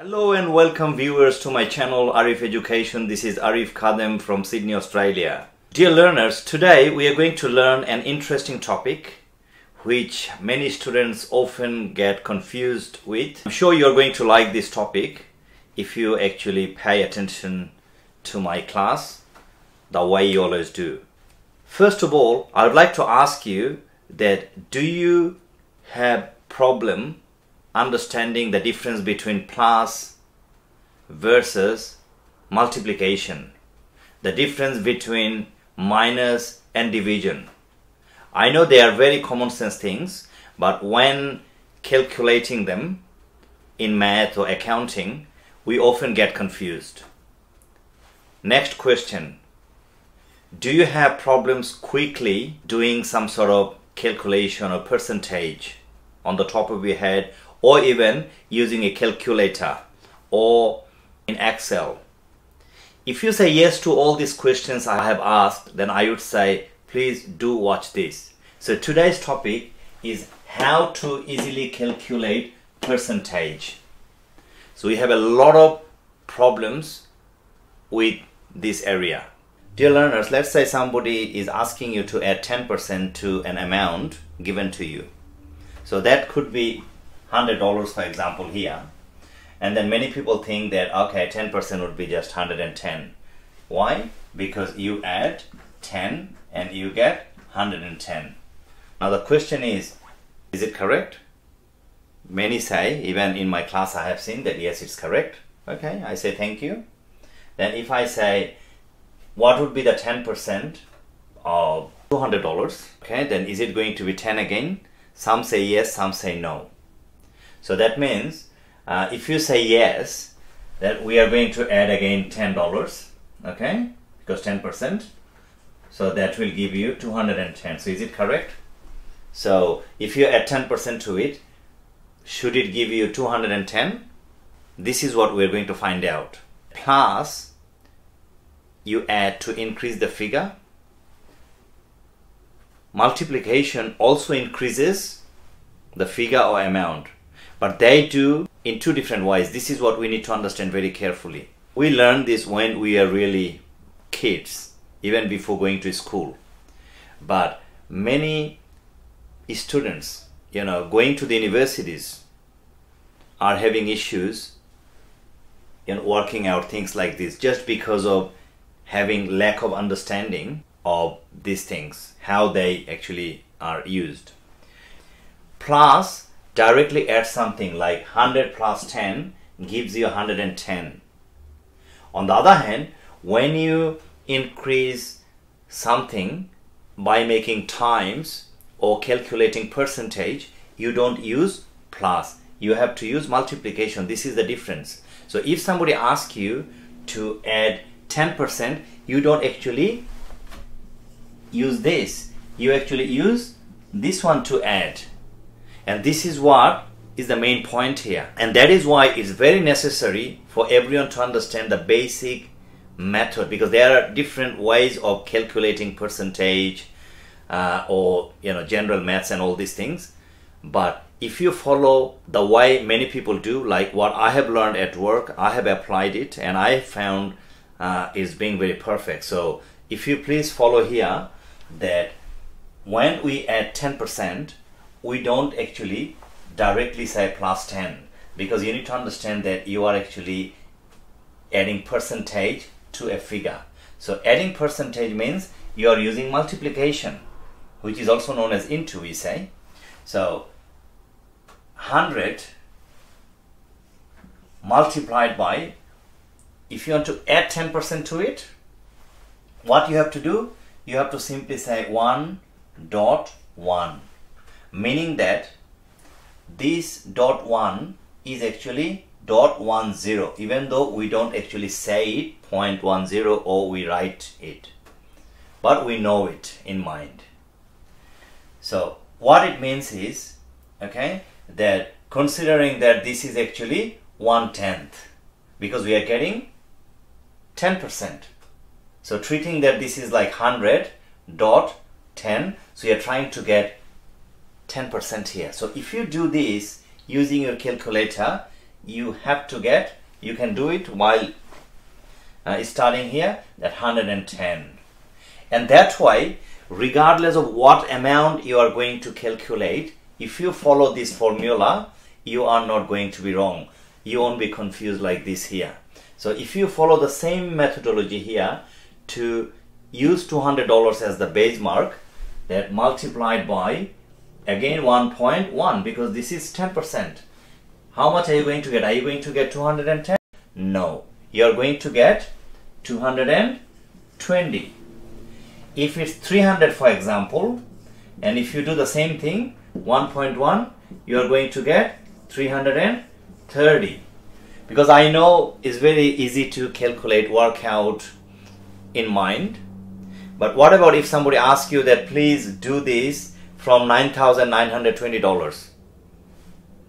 Hello and welcome viewers to my channel Arif Education. This is Arif Khadem from Sydney, Australia. Dear learners, today we are going to learn an interesting topic which many students often get confused with. I'm sure you're going to like this topic if you actually pay attention to my class the way you always do. First of all, I would like to ask you that do you have problem understanding the difference between plus versus multiplication, the difference between minus and division? I know they are very common sense things, but when calculating them in math or accounting, we often get confused. Next question, do you have problems quickly doing some sort of calculation or percentage on the top of your head, or even using a calculator or in Excel? If you say yes to all these questions I have asked, then I would say please do watch this. So today's topic is how to easily calculate percentage. So we have a lot of problems with this area. Dear learners, let's say somebody is asking you to add 10% to an amount given to you. So that could be $100, for example, here. And then many people think that, okay, 10% would be just 110. Why? Because you add 10 and you get 110. Now the question is it correct? Many say, even in my class I have seen that yes, it's correct. Okay, I say thank you. Then if I say, what would be the 10% of $200? Okay, then is it going to be 10 again? Some say yes, some say no. So that means if you say yes, that we are going to add again $10, okay, because 10%. So that will give you 210. So is it correct? So if you add 10% to it, should it give you 210? This is what we're going to find out. Plus, you add to increase the figure. Multiplication also increases the figure or amount, but they do in two different ways. This is what we need to understand very carefully. We learn this when we are really kids, even before going to school. But many students, going to the universities are having issues in working out things like this just because of having lack of understanding of these things, how they actually are used. Plus directly add something like 100 plus 10 gives you 110. On the other hand, when you increase something by making times or calculating percentage, you don't use plus, you have to use multiplication. This is the difference. So if somebody asks you to add 10%, you don't actually use this, you actually use this one to add. And this is what is the main point here. And that is why it's very necessary for everyone to understand the basic method, because there are different ways of calculating percentage or general maths and all these things. But if you follow the way many people do, like what I have learned at work, I have applied it and I found is being very perfect. So if you please follow here, that when we add 10%, we don't actually directly say plus 10, because you need to understand that you are actually adding percentage to a figure. So adding percentage means you are using multiplication, which is also known as into, we say. So 100 multiplied by, if you want to add 10% to it, what you have to do, you have to simply say 1.1, meaning that this dot 1 is actually 0.10, even though we don't actually say it 0.10 or we write it, but we know it in mind. So what it means is, okay, that considering that this is actually 1/10, because we are getting 10%. So treating that this is like 100.10, so you are trying to get 10% here. So if you do this using your calculator, you have to get, you can do it while starting here, at 110. And that's why, regardless of what amount you are going to calculate, if you follow this formula, you are not going to be wrong. You won't be confused like this here. So if you follow the same methodology here, to use $200 as the base mark, that multiplied by, again, 1.1, because this is 10%. How much are you going to get? Are you going to get 210? No. You are going to get 220. If it's 300, for example, and if you do the same thing, 1.1, you are going to get 330. Because I know it's very easy to calculate, work out in mind. But what about if somebody asks you that please do this from $9,920?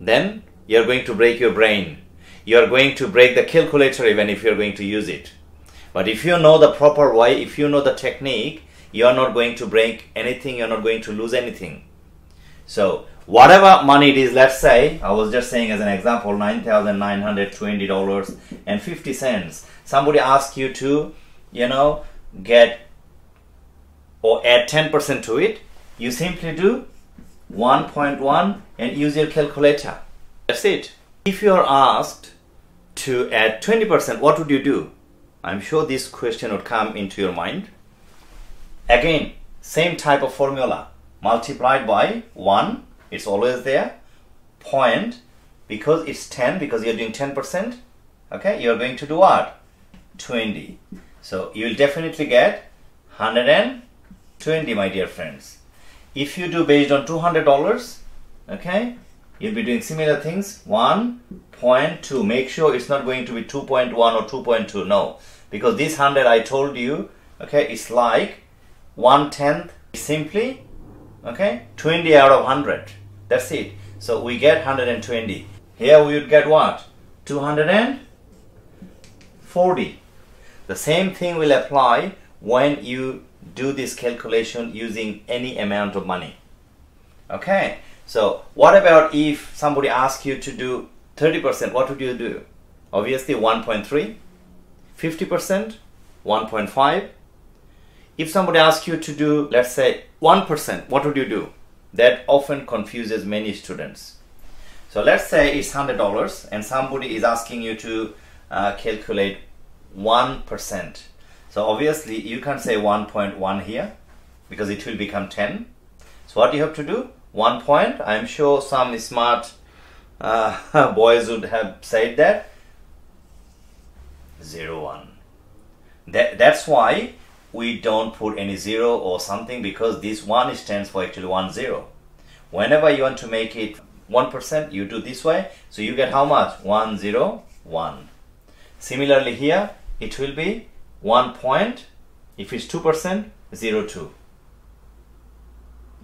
Then you're going to break your brain. You're going to break the calculator even if you're going to use it. But if you know the proper way, if you know the technique, you're not going to break anything, you're not going to lose anything. So whatever money it is, let's say, I was just saying as an example, $9,920.50. Somebody asks you to, get or add 10% to it. You simply do 1.1 and use your calculator. That's it. If you are asked to add 20%, what would you do? I'm sure this question would come into your mind. Again, same type of formula. Multiplied by 1, it's always there. Point, because it's 10, because you're doing 10%, okay, you're going to do what? 20. So you will definitely get 120, my dear friends. If you do based on $200, okay, you'll be doing similar things. 1.2. Make sure it's not going to be 2.1 or 2.2. No, because this 100 I told you, okay, it's like 1/10. Simply, okay, 20 out of 100. That's it. So we get 120. Here we would get what? 240. The same thing will apply when you do this calculation using any amount of money. Okay, so what about if somebody asks you to do 30%? What would you do? Obviously 1.3. 50%, 1.5. If somebody asks you to do, let's say, 1%, what would you do? That often confuses many students. So let's say it's $100 and somebody is asking you to calculate 1%. So obviously you can't say 1.1 here because it will become 10. So what you have to do? 1 point. I'm sure some smart boys would have said that. 0.1. That's why we don't put any 0 or something, because this 1 stands for actually 10. Whenever you want to make it 1%, you do this way. So you get how much? 101. Similarly here, it will be 1 point. If it's 2%, 0.2.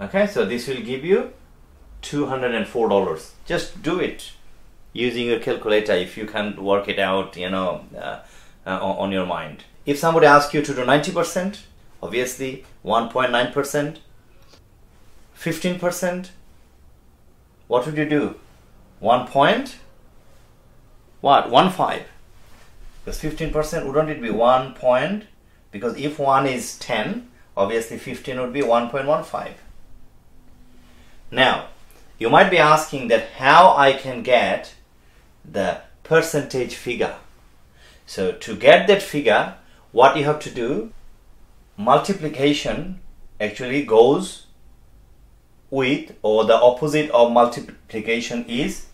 Okay, so this will give you $204. Just do it using your calculator if you can work it out, on your mind. If somebody asks you to do 90%, obviously 1.9%, 15%, what would you do? 1.15. Because 15%, wouldn't it be 1 point? Because if 1 is 10, obviously 15 would be 1.15. Now, you might be asking that how I can get the percentage figure. So to get that figure, what you have to do, multiplication actually goes with, or the opposite of multiplication is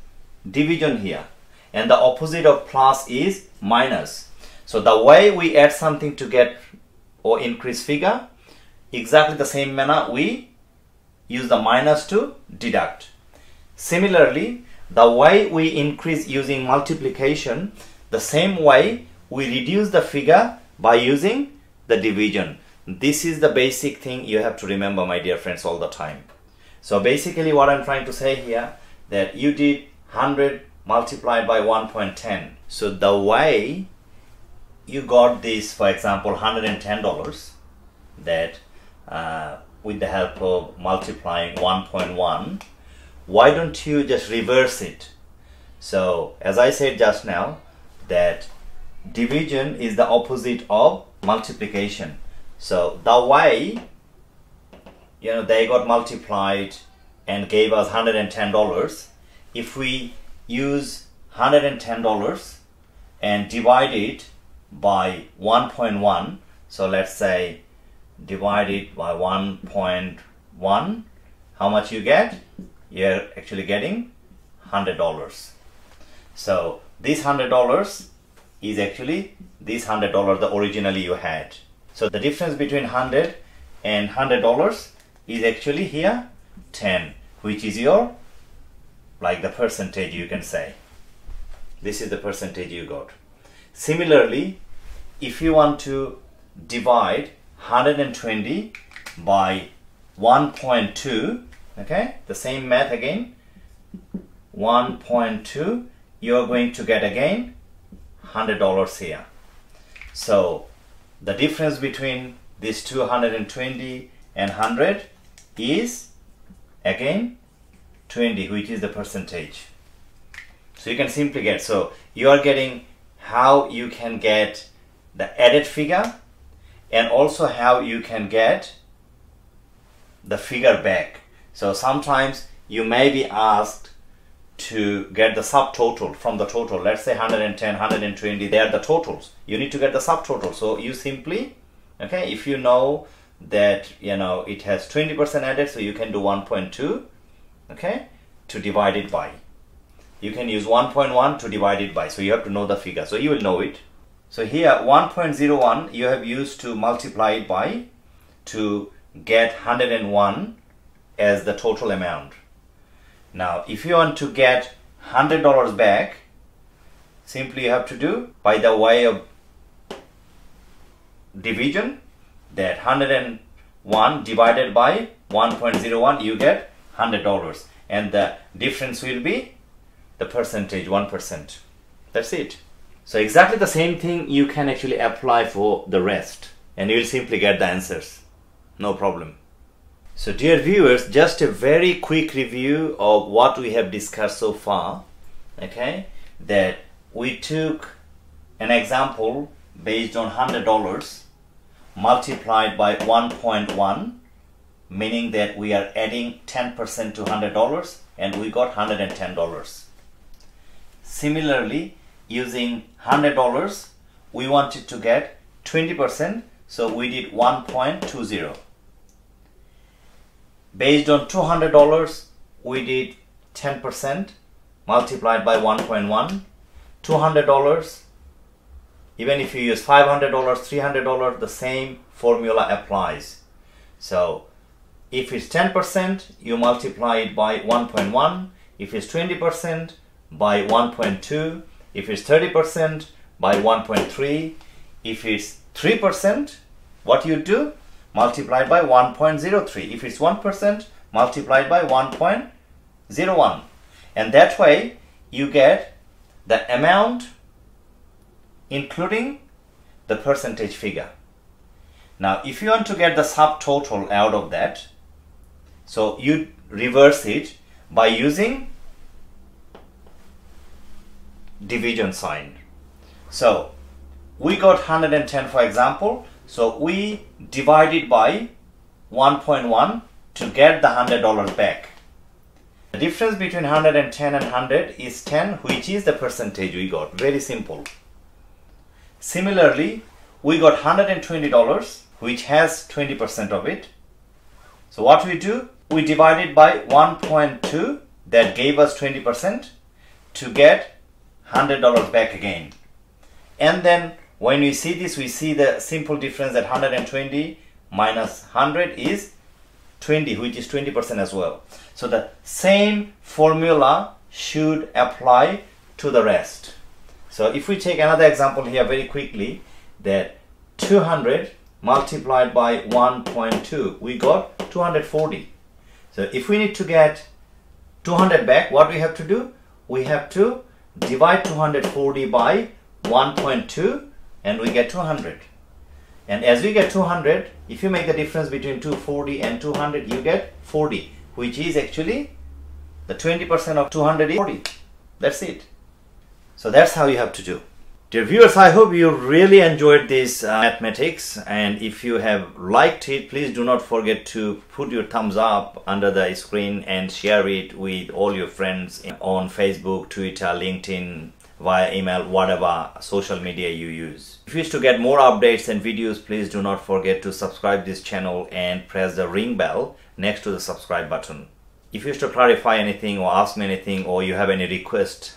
division here, and the opposite of plus is minus. So the way we add something to get or increase figure, exactly the same manner we use the minus to deduct. Similarly, the way we increase using multiplication, the same way we reduce the figure by using the division. This is the basic thing you have to remember, my dear friends, all the time. So basically what I'm trying to say here, that you did 100 multiplied by 1.10. So the way you got this, for example, $110, that with the help of multiplying 1.1, why don't you just reverse it? So as I said just now, that division is the opposite of multiplication. So the way, they got multiplied and gave us $110, if we use $110 and divide it by 1.1, so let's say divide it by 1.1, how much you get? You're actually getting $100. So this $100 is actually this $100 that originally you had. So the difference between 100 and $100 is actually here 10, which is your, like the percentage you can say. This is the percentage you got. Similarly, if you want to divide 120 by 1.2, okay, the same math again, 1.2, you're going to get again $100 here. So the difference between this 220 and 100 is again 20, which is the percentage. So you can simply get, so you are getting how you can get the added figure and also how you can get the figure back. So sometimes you may be asked to get the subtotal from the total. Let's say 110, 120, they are the totals. You need to get the subtotal. So you simply, okay, if you know that, it has 20% added, so you can do 1.2, okay, to divide it by. You can use 1.1 to divide it by. So you have to know the figure. So you will know it. So here 1.01 you have used to multiply it by to get 101 as the total amount. Now if you want to get $100 back, simply you have to do by the way of division, that 101 divided by 1.01, you get $100, and the difference will be the percentage, 1%. That's it. So exactly the same thing you can actually apply for the rest, and you will simply get the answers. No problem. So dear viewers, just a very quick review of what we have discussed so far. Okay, that we took an example based on $100 multiplied by 1.1, meaning that we are adding 10% to $100 and we got $110. Similarly, using $100, we wanted to get 20%, so we did 1.20. Based on $200, we did 10% multiplied by 1.1. $200, even if you use $500, $300, the same formula applies. So if it's 10%, you multiply it by 1.1. If it's 20%, by 1.2. If it's 30%, by 1.3. If it's 3%, what you do? Multiply by 1.03. If it's 1%, multiplied by 1.01. And that way you get the amount including the percentage figure. Now if you want to get the subtotal out of that, so you reverse it by using division sign. So we got 110 for example, so we divided by 1.1 to get the $100 back. The difference between 110 and 100 is 10, which is the percentage we got. Very simple. Similarly, we got $120, which has 20% of it. So what we do? We divide it by 1.2, that gave us 20%, to get $100 back again. And then when we see this, we see the simple difference that 120 minus 100 is 20, which is 20% as well. So the same formula should apply to the rest. So if we take another example here very quickly, that 200 multiplied by 1.2, we got 240. So if we need to get 200 back, what we have to do? We have to divide 240 by 1.2 and we get 200. And as we get 200, if you make the difference between 240 and 200, you get 40, which is actually the 20% of 200 is 40. That's it. So that's how you have to do. Dear viewers, I hope you really enjoyed this mathematics, and if you have liked it, please do not forget to put your thumbs up under the screen and share it with all your friends on Facebook, Twitter, LinkedIn, via email, whatever social media you use. If you wish to get more updates and videos, please do not forget to subscribe this channel and press the ring bell next to the subscribe button. If you wish to clarify anything or ask me anything, or you have any request,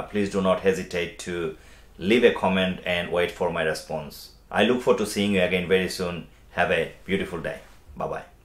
please do not hesitate to leave a comment and wait for my response. I look forward to seeing you again very soon. Have a beautiful day. Bye-bye.